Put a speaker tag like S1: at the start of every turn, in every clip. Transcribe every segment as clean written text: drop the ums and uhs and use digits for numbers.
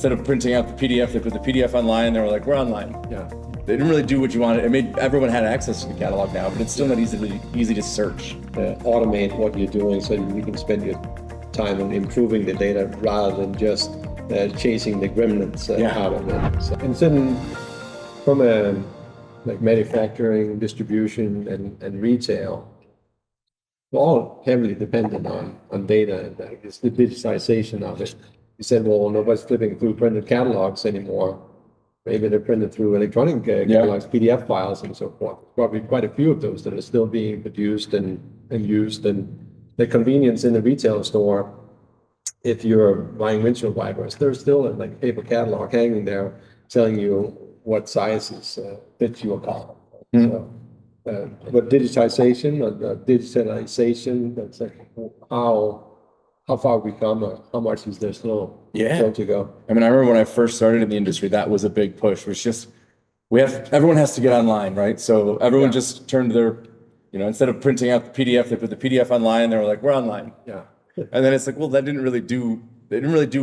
S1: instead of printing out the PDF, they put the PDF online. They were like, we're online.
S2: Yeah.
S1: They didn't really do what you wanted. It made everyone had access to the catalog now, but it's still not easy to search.
S2: Automate what you're doing so you can spend your time on improving the data rather than just chasing the gremlins out of it. So, and then from a like manufacturing, distribution, and retail, we're all heavily dependent on data, and it's the digitization of it. You said, well, nobody's flipping through printed catalogs anymore. Maybe they're printed through electronic catalogs, PDF files, and so forth. Probably quite a few of those that are still being produced and used. And the convenience in the retail store, if you're buying windshield wipers, there's still a paper catalog hanging there telling you what sizes fit your car. So, but digitization, that's like how far we come, or how much is there still to go?
S1: I mean, I remember when I first started in the industry, that was a big push. Was just everyone has to get online, right? So everyone just turned their, instead of printing out the PDF, they put the PDF online. They were like, we're online.
S2: Yeah.
S1: And then it's like, well, they didn't really do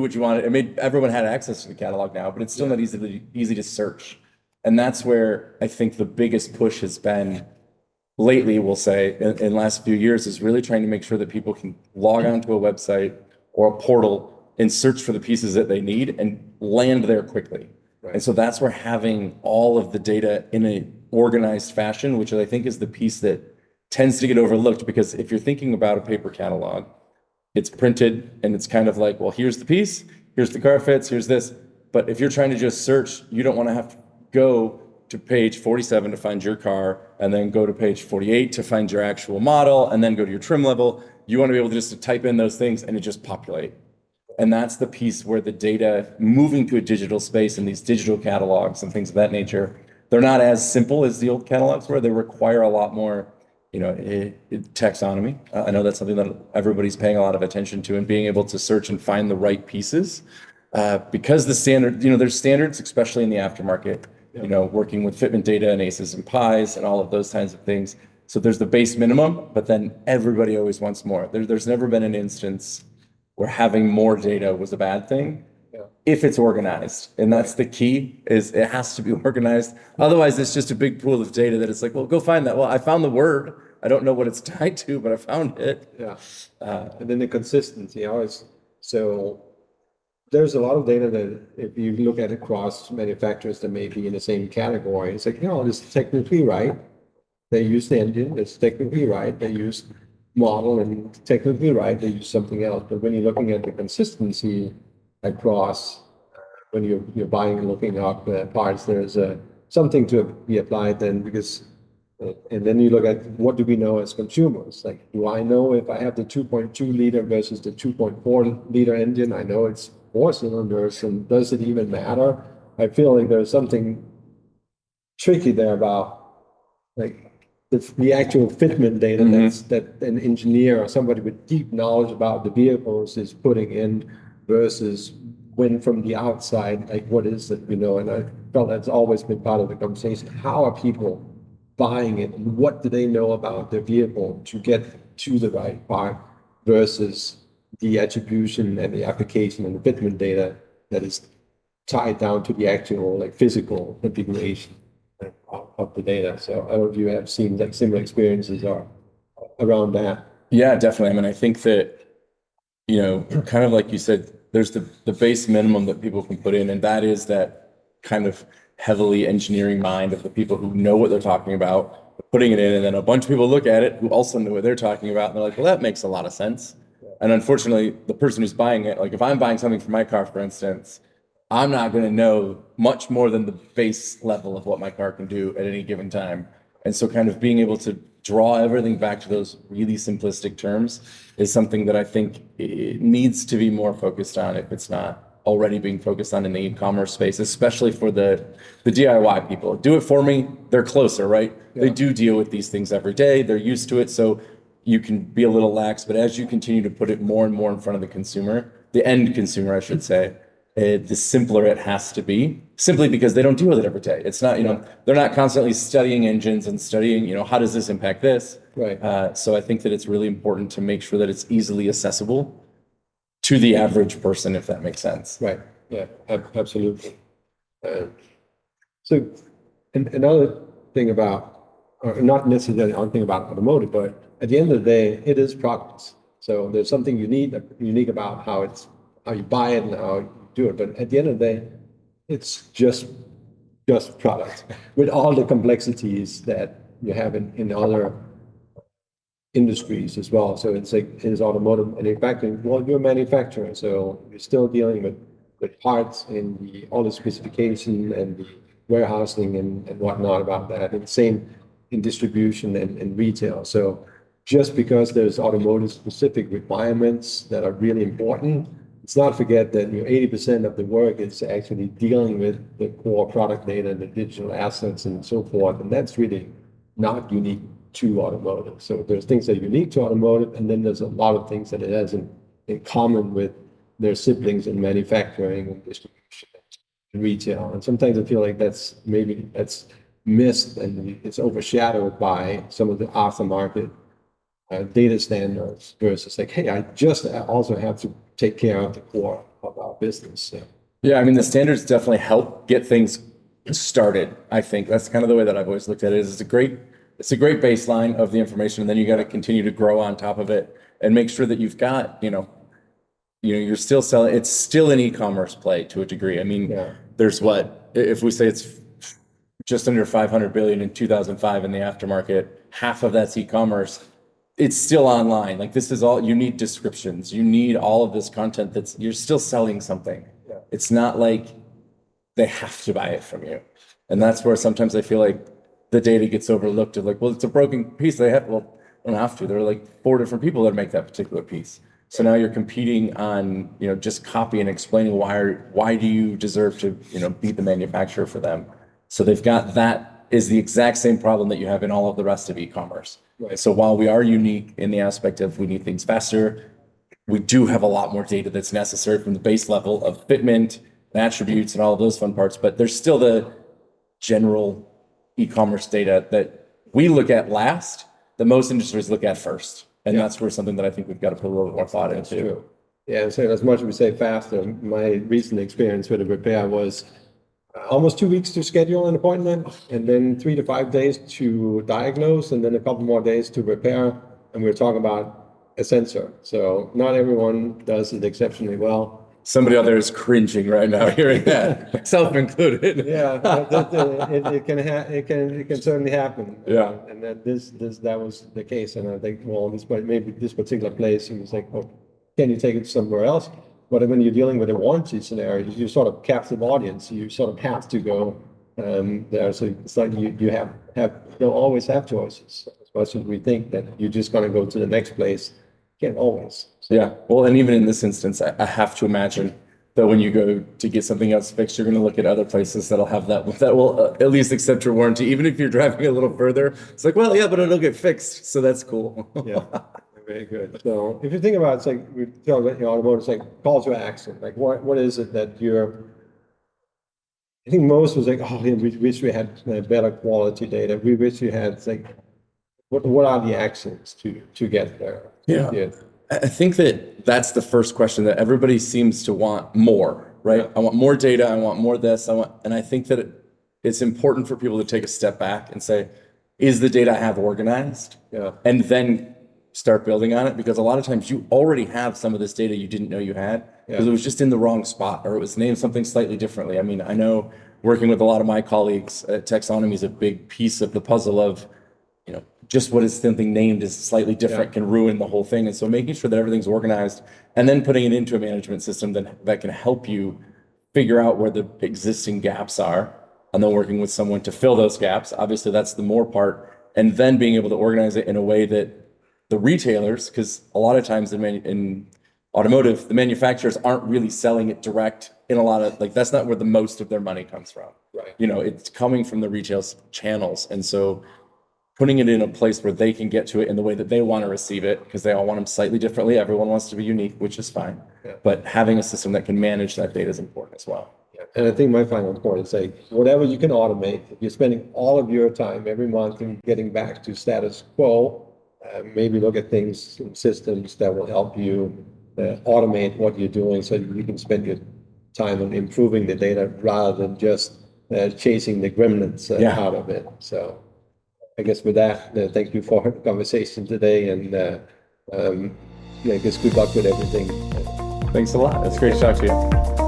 S1: what you wanted. It made everyone had access to the catalog now, but it's still not easy to search. And that's where I think the biggest push has been lately, we'll say, in the last few years, is really trying to make sure that people can log onto a website or a portal and search for the pieces that they need and land there quickly. Right. And so that's where having all of the data in an organized fashion, which I think is the piece that tends to get overlooked, because if you're thinking about a paper catalog, it's printed and it's kind of like, well, here's the piece, here's the Carfits, here's this. But if you're trying to just search, you don't want to have to go to page 47 to find your car, and then go to page 48 to find your actual model, and then go to your trim level. You want to be able to just type in those things and it just populate. And that's the piece where the data moving to a digital space and these digital catalogs and things of that nature, they're not as simple as the old catalogs were. They require a lot more, taxonomy. I know that's something that everybody's paying a lot of attention to, and being able to search and find the right pieces. Because the standard, there's standards, especially in the aftermarket, working with fitment data and ACEs and PIs and all of those kinds of things. So there's the base minimum, but then everybody always wants more. There's never been an instance where having more data was a bad thing, if it's organized. And that's the key, is it has to be organized. Otherwise, it's just a big pool of data that it's like, well, go find that. Well, I found the word. I don't know what it's tied to, but I found it.
S2: Yeah. And then the consistency. So there's a lot of data that if you look at across manufacturers that may be in the same category, it's like, this is technically right. They use the engine, it's technically right. They use model, and technically right, they use something else. But when you're looking at the consistency across, when you're buying and looking up parts, there's something to be applied then, because, and then you look at what do we know as consumers? Like, do I know if I have the 2.2 liter versus the 2.4 liter engine? I know it's 4 cylinders, and does it even matter? I feel like there's something tricky there about like the actual fitment data that an engineer or somebody with deep knowledge about the vehicles is putting in, versus when from the outside, like what is it, and I felt that's always been part of the conversation. How are people buying it, and what do they know about their vehicle to get to the right part, versus the attribution and the application and the fitment data that is tied down to the actual physical configuration of the data. So I don't know if you have seen similar experiences or around that.
S1: Yeah, definitely. I mean, I think that, kind of like you said, there's the base minimum that people can put in, and that is that kind of heavily engineering mind of the people who know what they're talking about, putting it in, and then a bunch of people look at it who also know what they're talking about, and they're like, well, that makes a lot of sense. And unfortunately, the person who's buying it, like if I'm buying something for my car, for instance, I'm not going to know much more than the base level of what my car can do at any given time. And so kind of being able to draw everything back to those really simplistic terms is something that I think it needs to be more focused on, if it's not already being focused on in the e-commerce space, especially for the DIY people. Do it for me. They're closer, right? Yeah. They do deal with these things every day. They're used to it. So you can be a little lax, but as you continue to put it more and more in front of the consumer, the end consumer, I should say, the simpler it has to be, simply because they don't deal with it every day. It's not, they're not constantly studying engines and studying, how does this impact this?
S2: Right.
S1: So I think that it's really important to make sure that it's easily accessible to the average person, if that makes sense.
S2: Right. Yeah, absolutely. Uh, so, and another thing about, or not necessarily one thing about automotive, but at the end of the day, it is products. So there's something unique about how you buy it and how you do it. But at the end of the day, it's just product with all the complexities that you have in other industries as well. So it's like it's automotive manufacturing. Well, you're a manufacturer, so you're still dealing with parts and all the specification and the warehousing and whatnot about that. And same in distribution and retail. So just because there's automotive specific requirements that are really important, let's not forget that 80% of the work is actually dealing with the core product data, the digital assets and so forth. And that's really not unique to automotive. So there's things that are unique to automotive, and then there's a lot of things that it has in common with their siblings in manufacturing and distribution and retail. And sometimes I feel like that's missed and it's overshadowed by some of the aftermarket data standards versus like, hey, I just also have to take care of the core of our business. So.
S1: Yeah, I mean, the standards definitely help get things started. I think that's kind of the way that I've always looked at it. Is it's a great baseline of the information, and then you got to continue to grow on top of it and make sure that you've got, you're still selling. It's still an e-commerce play to a degree. I mean, there's if we say it's just under 500 billion in 2005 in the aftermarket, half of that's e-commerce. It's still online. Like this is all, you need descriptions. You need all of this content you're still selling something.
S2: Yeah.
S1: It's not like they have to buy it from you. And that's where sometimes I feel like the data gets overlooked of like, well, it's a broken piece. They don't have to. There are like 4 different people that make that particular piece. So now you're competing on, just copy and explaining why do you deserve to, be the manufacturer for them. So they've got that is the exact same problem that you have in all of the rest of e-commerce.
S2: Right.
S1: So while we are unique in the aspect of we need things faster, we do have a lot more data that's necessary from the base level of fitment and attributes and all of those fun parts. But there's still the general e-commerce data that we look at last, that most industries look at first. And that's where something that I think we've got to put a little bit more thought into.
S2: True. Yeah, so as much as we say faster, my recent experience with a repair was almost 2 weeks to schedule an appointment, and then 3 to 5 days to diagnose, and then a couple more days to repair. And we're talking about a sensor. So not everyone does it exceptionally well.
S1: Somebody out there is cringing right now hearing that, self included.
S2: Yeah, it can certainly happen.
S1: Yeah.
S2: And that was the case. And I think, well, maybe this particular place, it was like, oh, can you take it somewhere else? But when you're dealing with a warranty scenario, you're sort of captive audience. You sort of have to go there. So it's like you don't always have choices. As much as we think that you're just going to go to the next place, you can't always. So.
S1: Yeah. Well, and even in this instance, I have to imagine that when you go to get something else fixed, you're going to look at other places that'll have that will at least accept your warranty, even if you're driving a little further. It's like, well, yeah, but it'll get fixed, so that's cool.
S2: Yeah. Very good. So if you think about it, it's like we talk about automotive, it's like call to action. Like what is it that I think most was like, oh, yeah, we wish we had better quality data. We wish we had like, what are the actions to get there?
S1: Yeah. I think that's the first question that everybody seems to want more, right? Yeah. I want more data. I want more this. And I think that it's important for people to take a step back and say, is the data I have organized?
S2: Yeah.
S1: And then start building on it, because a lot of times you already have some of this data you didn't know you had because it was just in the wrong spot, or it was named something slightly differently. I mean, I know working with a lot of my colleagues, taxonomy is a big piece of the puzzle of, just what is something named is slightly different can ruin the whole thing. And so making sure that everything's organized and then putting it into a management system that can help you figure out where the existing gaps are, and then working with someone to fill those gaps. Obviously, that's the more part. And then being able to organize it in a way that the retailers, because a lot of times in automotive, the manufacturers aren't really selling it direct in a lot of, like, that's not where the most of their money comes from.
S2: Right.
S1: It's coming from the retail channels. And so putting it in a place where they can get to it in the way that they want to receive it, because they all want them slightly differently. Everyone wants to be unique, which is fine. Yeah. But having a system that can manage that data is important as well.
S2: Yeah. And I think my final point is like, whatever you can automate, if you're spending all of your time every month in getting back to status quo, maybe look at systems that will help you automate what you're doing so you can spend your time on improving the data rather than just chasing the gremlins out of it. So I guess with that, thank you for the conversation today, and I guess good luck with everything.
S1: Thanks a lot. It's great to talk to you.